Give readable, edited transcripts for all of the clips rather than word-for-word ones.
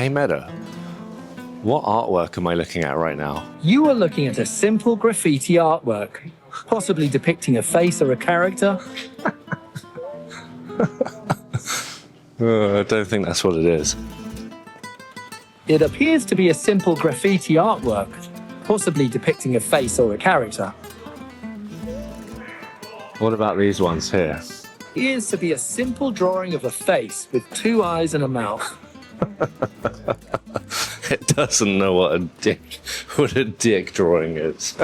Hey Meta, what artwork am I looking at right now? You are looking at a simple graffiti artwork, possibly depicting a face or a character. I don't think that's what it is. It appears to be a simple graffiti artwork, possibly depicting a face or a character. What about these ones here? Appears to be a simple drawing of a face with 2 eyes and a mouth. It doesn't know what a dick drawing is.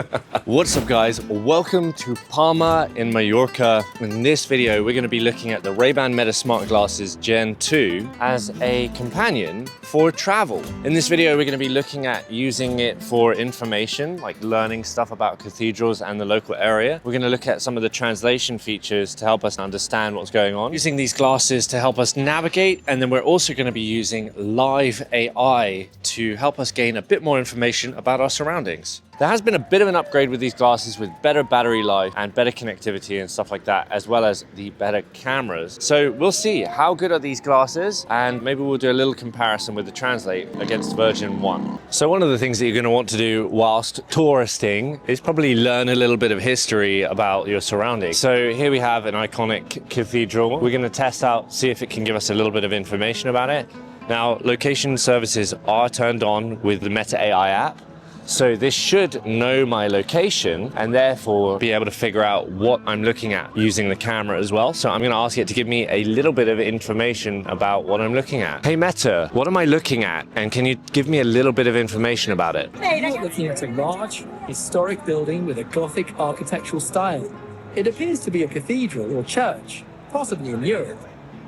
What's up guys, welcome to Palma in Mallorca. In this video we're going to be looking at the RayBan Meta smart glasses Gen 2 as a companion for travel. In this video we're going to be looking at using it for information, like learning stuff about cathedrals and the local area. We're going to look at some of the translation features to help us understand what's going on, using these glasses to help us navigate, and then we're also going to be using live AI to help us gain a bit more information about our surroundings. There has been a bit of an upgrade with these glasses with better battery life and better connectivity and stuff like that, as well as the better cameras. So we'll see how good are these glasses, and maybe we'll do a little comparison with the Translate against version 1. So one of the things that you're going to want to do whilst touristing is probably learn a little bit of history about your surroundings. So here we have an iconic cathedral. We're going to test out, see if it can give us a little bit of information about it. Now, location services are turned on with the Meta AI app. So this should know my location and therefore be able to figure out what I'm looking at using the camera as well. So I'm going to ask it to give me a little bit of information about what I'm looking at. Hey Meta, what am I looking at? And can you give me a little bit of information about it? You're looking at a large, historic building with a Gothic architectural style. It appears to be a cathedral or church, possibly in Europe.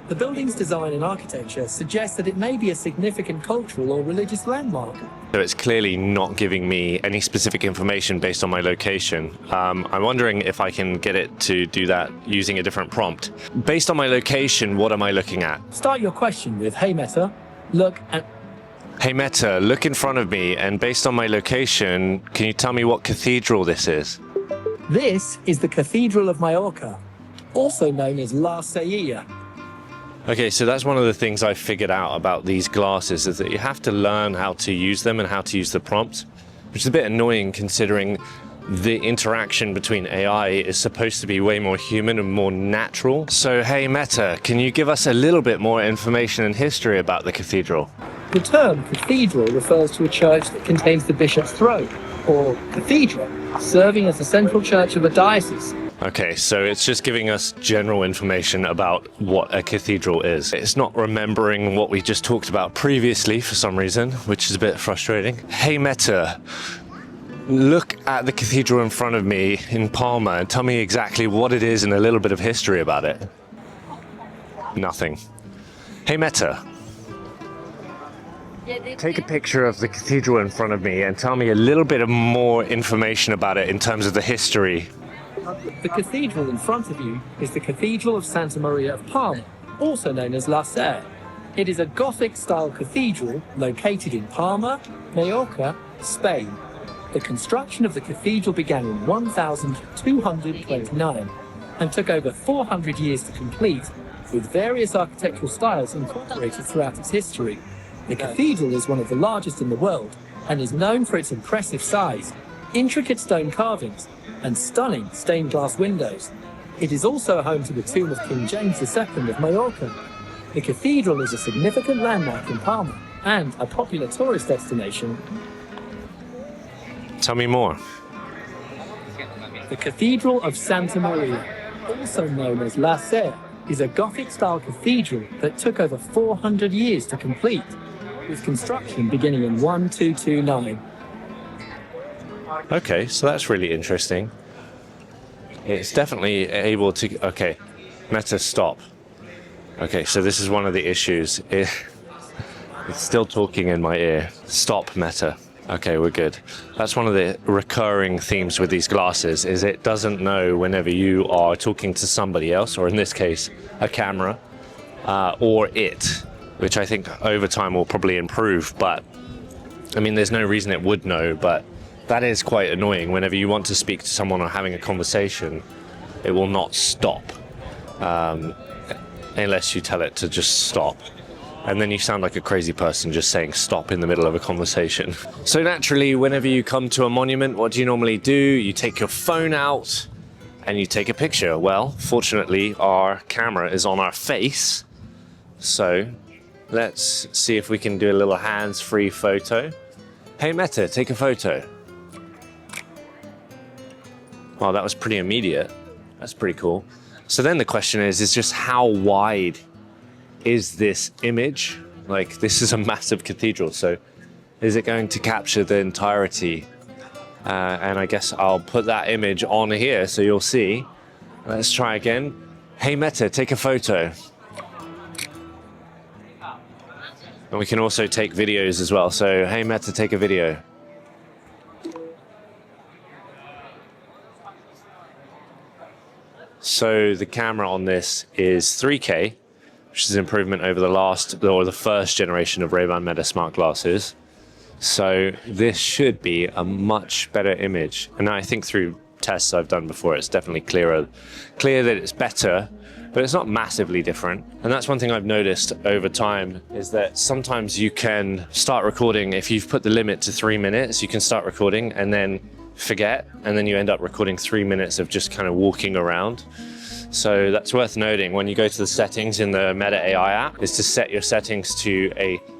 The building's design and architecture suggests that it may be a significant cultural or religious landmark. So it's clearly not giving me any specific information based on my location. I'm wondering if I can get it to do that using a different prompt. Based on my location, what am I looking at? Start your question with, "Hey Meta, look at..." Hey Meta, look in front of me, and based on my location, can you tell me what cathedral this is? This is the Cathedral of Mallorca, also known as La Silla. Okay, so that's one of the things I figured out about these glasses, is that you have to learn how to use them and how to use the prompts, which is a bit annoying considering the interaction between AI is supposed to be way more human and more natural. So hey Meta, can you give us a little bit more information and history about the cathedral? The term cathedral refers to a church that contains the bishop's throne, or cathedra, serving as the central church of a diocese. Okay, so it's just giving us general information about what a cathedral is. It's not remembering what we just talked about previously for some reason, which is a bit frustrating. Hey Meta, look at the cathedral in front of me in Palma and tell me exactly what it is and a little bit of history about it. Nothing. Hey Meta, take a picture of the cathedral in front of me and tell me a little bit of more information about it in terms of the history. The cathedral in front of you is the Cathedral of Santa Maria of Palma, also known as La Silla. It is a Gothic-style cathedral located in Palma, Mallorca, Spain. The construction of the cathedral began in 1229 and took over 400 years to complete, with various architectural styles incorporated throughout its history. The cathedral is one of the largest in the world and is known for its impressive size, intricate stone carvings, and stunning stained glass windows. It is also home to the tomb of King James II of Mallorca. The cathedral is a significant landmark in Palma and a popular tourist destination. Tell me more. The Cathedral of Santa Maria, also known as La Silla, is a Gothic-style cathedral that took over 400 years to complete, with construction beginning in 1229. Okay, so that's really interesting. It's definitely able to... Okay, Meta, stop. Okay, so this is one of the issues. It's still talking in my ear. Stop, Meta. Okay, we're good. That's one of the recurring themes with these glasses, is it doesn't know whenever you are talking to somebody else, or in this case, a camera, or it, which I think over time will probably improve, but I mean, there's no reason it would know, but that is quite annoying. Whenever you want to speak to someone or having a conversation, it will not stop unless you tell it to just stop. and then you sound like a crazy person just saying stop in the middle of a conversation. So naturally, whenever you come to a monument, what do you normally do? You take your phone out and you take a picture. Well, fortunately, our camera is on our face. So let's see if we can do a little hands-free photo. Hey Meta, take a photo. Well, that was pretty immediate. That's pretty cool. So then the question is just how wide is this image? Like, this is a massive cathedral, so is it going to capture the entirety? And I guess I'll put that image on here so you'll see. Let's try again. Hey Meta, take a photo. And we can also take videos as well. So, hey Meta, take a video. So the camera on this is 3K, which is an improvement over the first generation of RayBan Meta smart glasses. So this should be a much better image. And I think through tests I've done before, it's definitely clear that it's better, but it's not massively different. And that's one thing I've noticed over time, is that sometimes you can start recording, if you've put the limit to 3 minutes, you can start recording and then forget, and then you end up recording 3 minutes of just kind of walking around. So that's worth noting when you go to the settings in the Meta AI app, is to set your settings to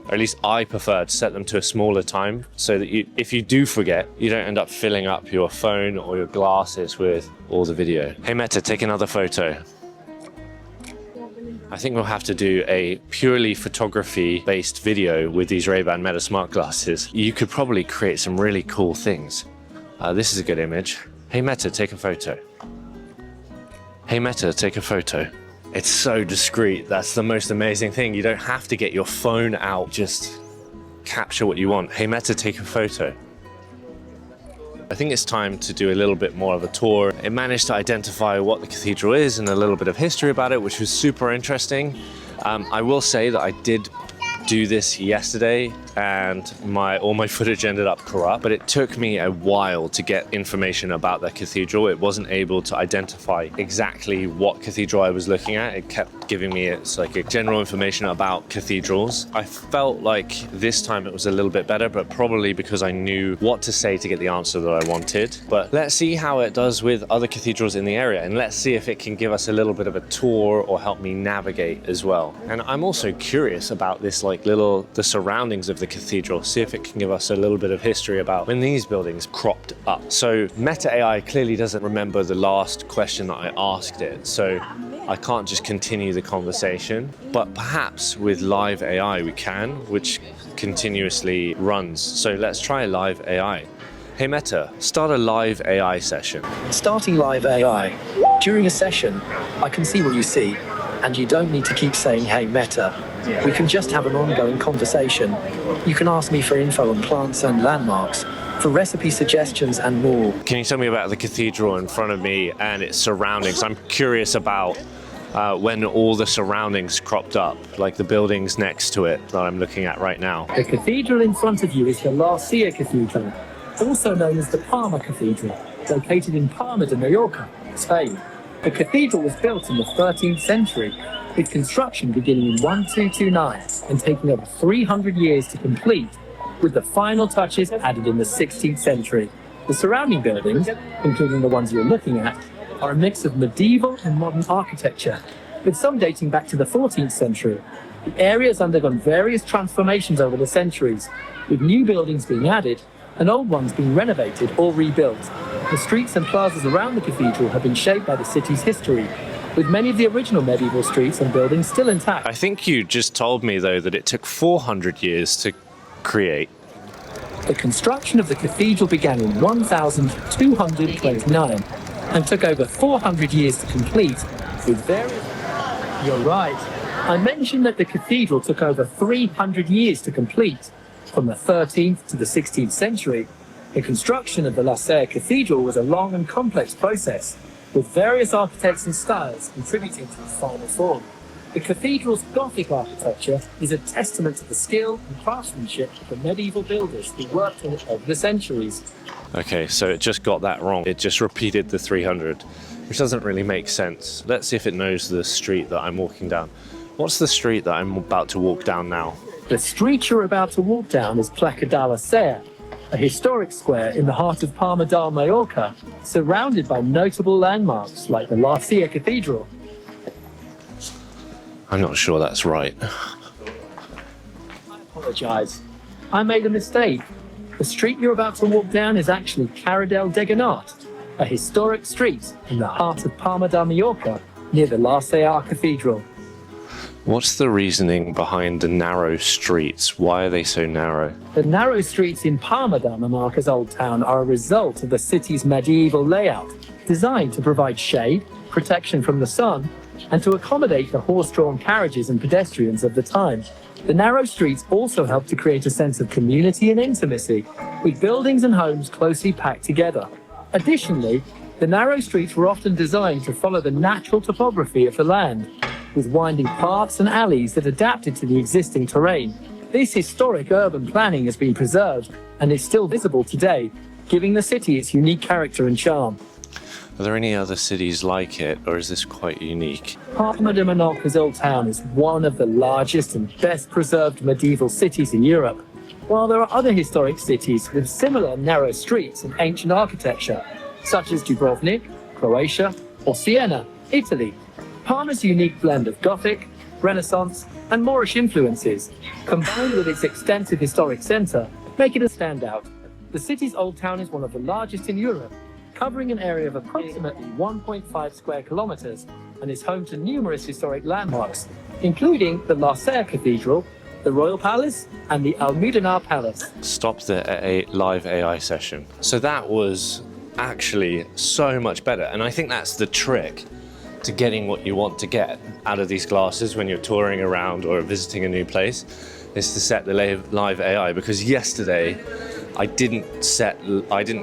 or at least I prefer to set them to a smaller time, so that if you do forget, you don't end up filling up your phone or your glasses with all the video. Hey Meta, take another photo. I think we'll have to do a purely photography-based video with these RayBan Meta smart glasses. You could probably create some really cool things. This is a good image. Hey Meta, take a photo. Hey Meta, take a photo. It's so discreet. That's the most amazing thing. You don't have to get your phone out. Just capture what you want. Hey Meta, take a photo. I think it's time to do a little bit more of a tour. It managed to identify what the cathedral is and a little bit of history about it, which was super interesting. I will say that I did do this yesterday and all my footage ended up corrupt, but it took me a while to get information about the cathedral. It wasn't able to identify exactly what cathedral I was looking at. It kept giving me like a general information about cathedrals. I felt like this time it was a little bit better, but probably because I knew what to say to get the answer that I wanted. But let's see how it does with other cathedrals in the area, and let's see if it can give us a little bit of a tour or help me navigate as well. And I'm also curious about this, like the surroundings of the cathedral, see if it can give us a little bit of history about when these buildings cropped up. So Meta AI clearly doesn't remember the last question that I asked it, so I can't just continue the conversation, but perhaps with live AI we can, which continuously runs. So let's try live AI. Hey Meta, start a live AI session. Starting live AI. During a session, I can see what you see, and you don't need to keep saying, hey Meta. We can just have an ongoing conversation. You can ask me for info on plants and landmarks, for recipe suggestions and more. Can you tell me about the cathedral in front of me and its surroundings? I'm curious about when all the surroundings cropped up, like the buildings next to it that I'm looking at right now. The cathedral in front of you is the Garcia Cathedral, also known as the Palma Cathedral, located in Palma de Mallorca, Spain. The cathedral was built in the 13th century, with construction beginning in 1229 and taking over 300 years to complete, with the final touches added in the 16th century. The surrounding buildings, including the ones you're looking at, are a mix of medieval and modern architecture, with some dating back to the 14th century. The area has undergone various transformations over the centuries, with new buildings being added and old ones being renovated or rebuilt. The streets and plazas around the cathedral have been shaped by the city's history, with many of the original medieval streets and buildings still intact. I think you just told me, though, that it took 400 years to create. The construction of the cathedral began in 1229 and took over 400 years to complete, with various... You're right. I mentioned that the cathedral took over 300 years to complete. From the 13th to the 16th century, the construction of the La Serre Cathedral was a long and complex process, with various architects and styles contributing to its final form. The cathedral's Gothic architecture is a testament to the skill and craftsmanship of the medieval builders who worked on it over the centuries. Okay, so it just got that wrong. It just repeated the 300, which doesn't really make sense. Let's see if it knows the street that I'm walking down. What's the street that I'm about to walk down now? The street you're about to walk down is Placa da Lasea, a historic square in the heart of Palma de Mallorca, surrounded by notable landmarks like the Lasea Cathedral. I'm not sure that's right. I apologize. I made a mistake. The street you're about to walk down is actually Cara del Deganat, a historic street in the heart of Palma de Mallorca, near the Lasea Cathedral. What's the reasoning behind the narrow streets? Why are they so narrow? The narrow streets in Palma de Mallorca's Old Town are a result of the city's medieval layout, designed to provide shade, protection from the sun, and to accommodate the horse-drawn carriages and pedestrians of the time. The narrow streets also help to create a sense of community and intimacy, with buildings and homes closely packed together. Additionally, the narrow streets were often designed to follow the natural topography of the land, with winding paths and alleys that adapted to the existing terrain. This historic urban planning has been preserved and is still visible today, giving the city its unique character and charm. Are there any other cities like it, or is this quite unique? Palma de Mallorca's Old Town is one of the largest and best preserved medieval cities in Europe. While there are other historic cities with similar narrow streets and ancient architecture, such as Dubrovnik, Croatia, or Siena, Italy, Palma's unique blend of Gothic, Renaissance, and Moorish influences, combined with its extensive historic centre, make it a standout. The city's Old Town is one of the largest in Europe, covering an area of approximately 1.5 square kilometres, and is home to numerous historic landmarks, including the Lasea Cathedral, the Royal Palace, and the Almudena Palace. Stop the live AI session. So that was actually so much better, and I think that's the trick to getting what you want to get out of these glasses when you're touring around or visiting a new place, is to set the live AI. Because yesterday I didn't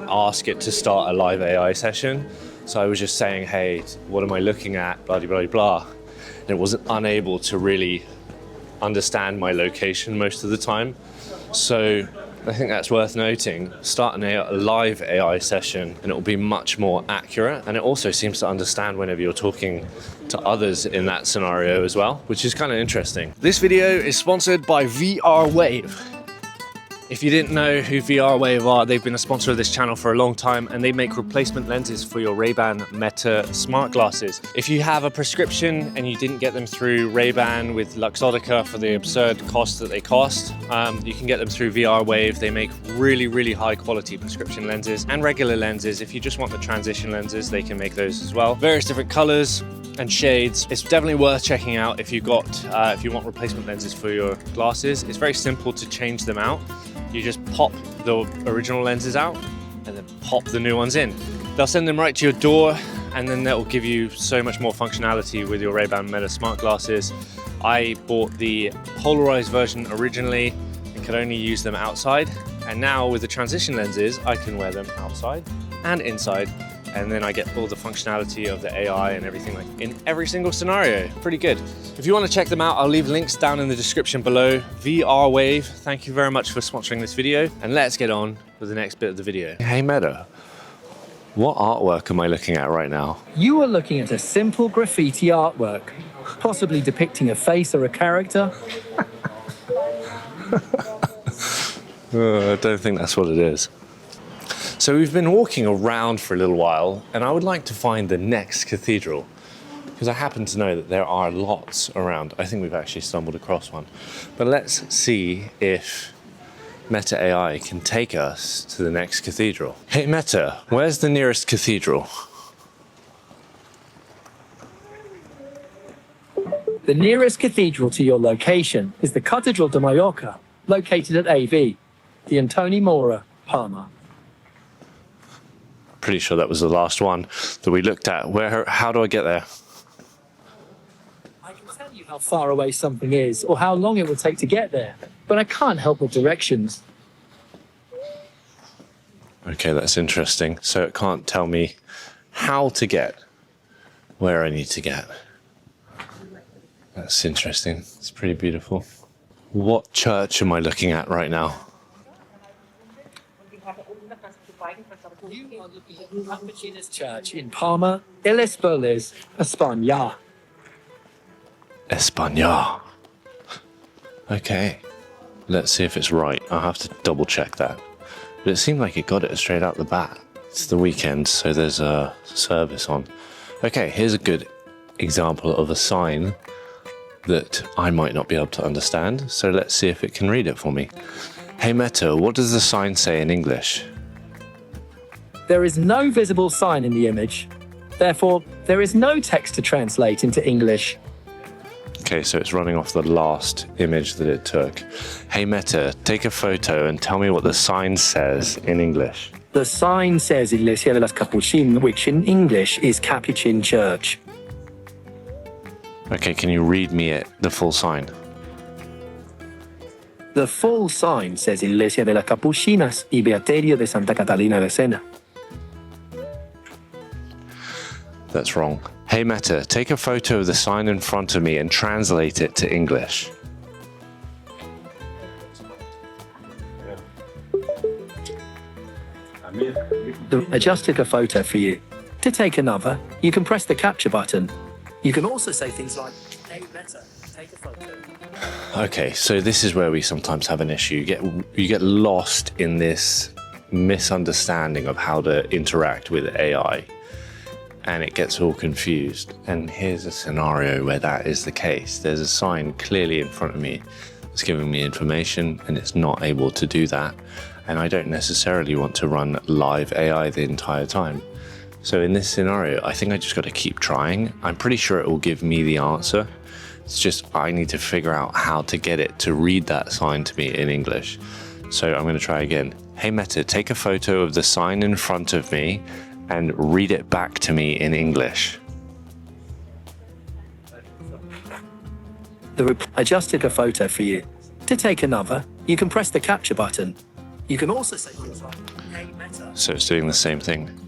ask it to start a live AI session, so I was just saying, hey, what am I looking at, blah blah blah, and it was unable to really understand my location most of the time. So I think that's worth noting. Start a live AI session and it will be much more accurate, and it also seems to understand whenever you're talking to others in that scenario as well, which is kind of interesting. This video is sponsored by VR Wave. If you didn't know who VR Wave are, they've been a sponsor of this channel for a long time, and they make replacement lenses for your RayBan Meta smart glasses. If you have a prescription and you didn't get them through RayBan with Luxottica for the absurd cost that they cost, you can get them through VR Wave. They make really, really high quality prescription lenses and regular lenses. If you just want the transition lenses, they can make those as well. Various different colors and shades. It's definitely worth checking out if you want replacement lenses for your glasses. It's very simple to change them out. You just pop the original lenses out and then pop the new ones in. They'll send them right to your door, and then that will give you so much more functionality with your RayBan Meta smart glasses. I bought the polarized version originally and could only use them outside, and now with the transition lenses I can wear them outside and inside, and then I get all the functionality of the AI and everything, like in every single scenario. Pretty good. If you want to check them out, I'll leave links down in the description below. VR Wave, thank you very much for sponsoring this video, and let's get on with the next bit of the video. Hey Meta, what artwork am I looking at right now? You are looking at a simple graffiti artwork, possibly depicting a face or a character. I don't think that's what it is. So we've been walking around for a little while, and I would like to find the next cathedral, because I happen to know that there are lots around. I think we've actually stumbled across one. But let's see if Meta AI can take us to the next cathedral. Hey Meta, where's the nearest cathedral? The nearest cathedral to your location is the Catedral de Mallorca, located at AV, the Antoni Mora, Palma. Pretty sure that was the last one that we looked at. How do I get there? I can tell you how far away something is or how long it will take to get there, but I can't help with directions. Okay, that's interesting. So it can't tell me how to get where I need to get. That's interesting. It's pretty beautiful. What church am I looking at right now? You are looking at the Capuchin's Church in Palma, Illes Verdes, España. Español. Okay, let's see if it's right. I'll have to double check that. But it seemed like it got it straight out the bat. It's the weekend, so there's a service on. Okay, here's a good example of a sign that I might not be able to understand. So let's see if it can read it for me. Hey Meta, what does the sign say in English? There is no visible sign in the image. Therefore, there is no text to translate into English. Okay, so it's running off the last image that it took. Hey Meta, take a photo and tell me what the sign says in English. The sign says Iglesia de las Capuchin, which in English is Capuchin Church. Okay, can you read me it, the full sign? The full sign says Iglesia de las Capuchinas y Beaterio de Santa Catalina de Sena. That's wrong. Hey Meta, take a photo of the sign in front of me and translate it to English. I just took a photo for you. To take another, you can press the capture button. You can also say things like, hey Meta, take a photo. Okay, so this is where we sometimes have an issue. You get lost in this misunderstanding of how to interact with AI, and it gets all confused. And here's a scenario where that is the case. There's a sign clearly in front of me that's giving me information, and it's not able to do that. And I don't necessarily want to run live AI the entire time. So in this scenario, I think I just got to keep trying. I'm pretty sure it will give me the answer. It's just I need to figure out how to get it to read that sign to me in English. So I'm going to try again. Hey Meta, take a photo of the sign in front of me and read it back to me in English. I just took a photo for you. To take another, you can press the capture button. You can also say things like, hey Meta. So it's doing the same thing.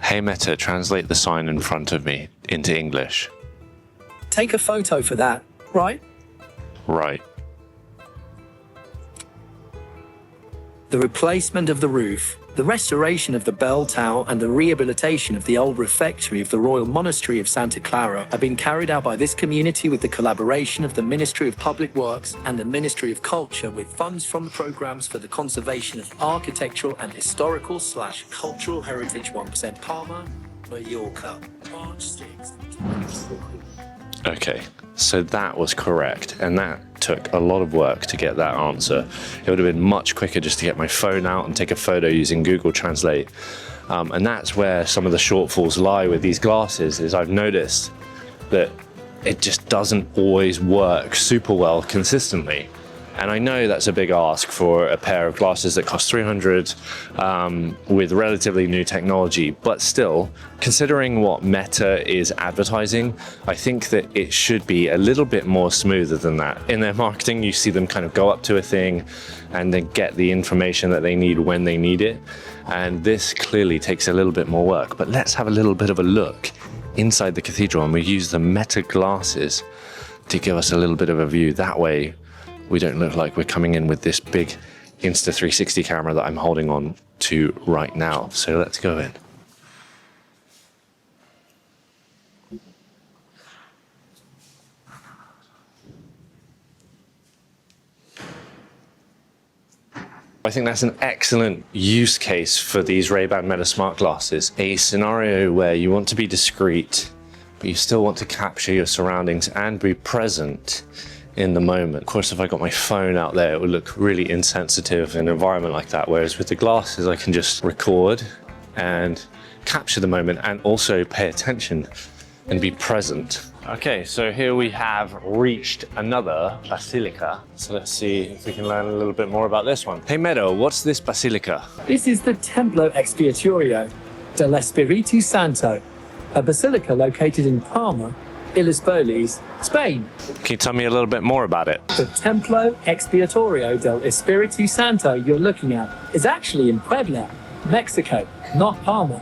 Hey Meta, translate the sign in front of me into English. Take a photo for that, right? Right. The replacement of the roof, the restoration of the bell tower, and the rehabilitation of the old refectory of the Royal Monastery of Santa Clara have been carried out by this community with the collaboration of the Ministry of Public Works and the Ministry of Culture, with funds from the programs for the conservation of architectural and historical/cultural heritage. 1% Palma, Mallorca, March 6th. Okay, so that was correct, and that took a lot of work to get that answer. It would have been much quicker just to get my phone out and take a photo using Google Translate. And that's where some of the shortfalls lie with these glasses, is I've noticed that it just doesn't always work super well consistently. And I know that's a big ask for a pair of glasses that cost $300 with relatively new technology, but still, considering what Meta is advertising, I think that it should be a little bit more smoother than that. In their marketing, you see them kind of go up to a thing and then get the information that they need when they need it. And this clearly takes a little bit more work, but let's have a little bit of a look inside the cathedral, and we use the Meta glasses to give us a little bit of a view. That way, we don't look like we're coming in with this big Insta360 camera that I'm holding on to right now. So let's go in. I think that's an excellent use case for these RayBan Meta smart glasses. A scenario where you want to be discreet, but you still want to capture your surroundings and be present in the moment. Of course, if I got my phone out there, it would look really insensitive in an environment like that. Whereas with the glasses, I can just record and capture the moment and also pay attention and be present. Okay, so here we have reached another basilica. So let's see if we can learn a little bit more about this one. Hey Meadow, what's this basilica? This is the Templo Expiatorio del Espiritu Santo, a basilica located in Palma, Ilisbolis, Spain. Can you tell me a little bit more about it? The Templo Expiatorio del Espiritu Santo you're looking at is actually in Puebla, Mexico, not Palma.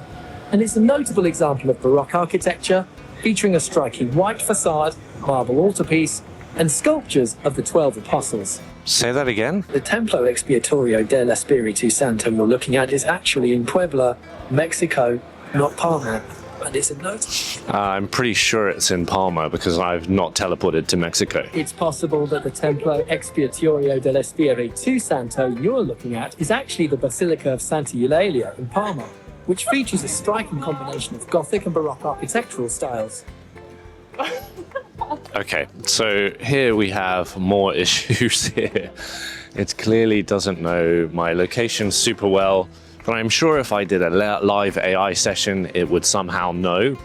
And it's a notable example of Baroque architecture, featuring a striking white facade, marble altarpiece, and sculptures of the 12 apostles. Say that again? The Templo Expiatorio del Espiritu Santo you're looking at is actually in Puebla, Mexico, not Palma. and it's in no time. I'm pretty sure it's in Palma because I've not teleported to Mexico. It's possible that the Templo Expiatorio del Espiritu Santo you're looking at is actually the Basilica of Santa Eulalia in Palma, which features a striking combination of Gothic and Baroque architectural styles. Okay, so here we have more issues here. It clearly doesn't know my location super well, but I'm sure if I did a live AI session, it would somehow know.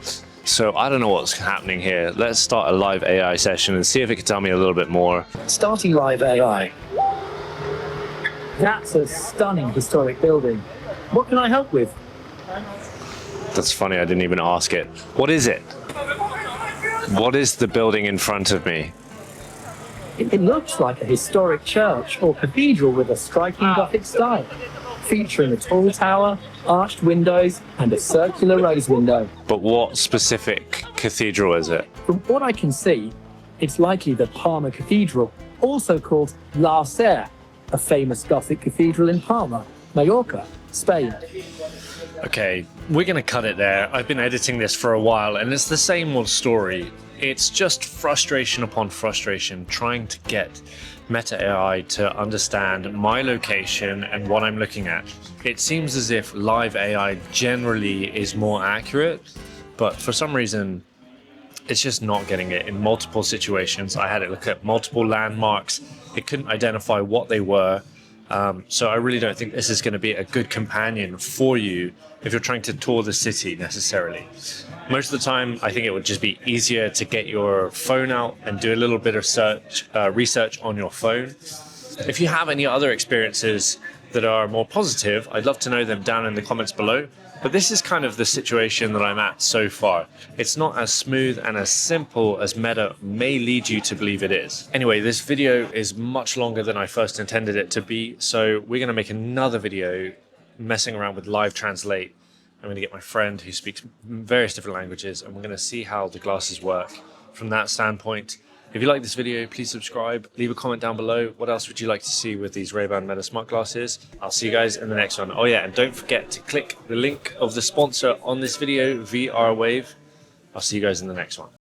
So I don't know what's happening here. Let's start a live AI session and see if it can tell me a little bit more. Starting live AI. That's a stunning historic building. What can I help with? That's funny, I didn't even ask it. What is it? What is the building in front of me? It looks like a historic church or cathedral with a striking Gothic style, featuring a tall tower, arched windows, and a circular rose window. But what specific cathedral is it? From what I can see, it's likely the Palma Cathedral, also called La Serre, a famous Gothic cathedral in Palma, Mallorca, Spain. Okay, we're gonna cut it there. I've been editing this for a while and it's the same old story. It's just frustration upon frustration trying to get Meta AI to understand my location and what I'm looking at. It seems as if live AI generally is more accurate, but for some reason, it's just not getting it in multiple situations. I had it look at multiple landmarks. It couldn't identify what they were. So I really don't think this is going to be a good companion for you if you're trying to tour the city necessarily. Most of the time, I think it would just be easier to get your phone out and do a little bit of research on your phone. If you have any other experiences that are more positive, I'd love to know them down in the comments below. But this is kind of the situation that I'm at so far. It's not as smooth and as simple as Meta may lead you to believe it is. Anyway, this video is much longer than I first intended it to be, so we're gonna make another video messing around with Live Translate. I'm gonna get my friend who speaks various different languages, and we're gonna see how the glasses work from that standpoint. If you like this video, please subscribe, leave a comment down below. What else would you like to see with these RayBan Meta smart glasses? I'll see you guys in the next one. Oh yeah, and don't forget to click the link of the sponsor on this video, VR Wave. I'll see you guys in the next one.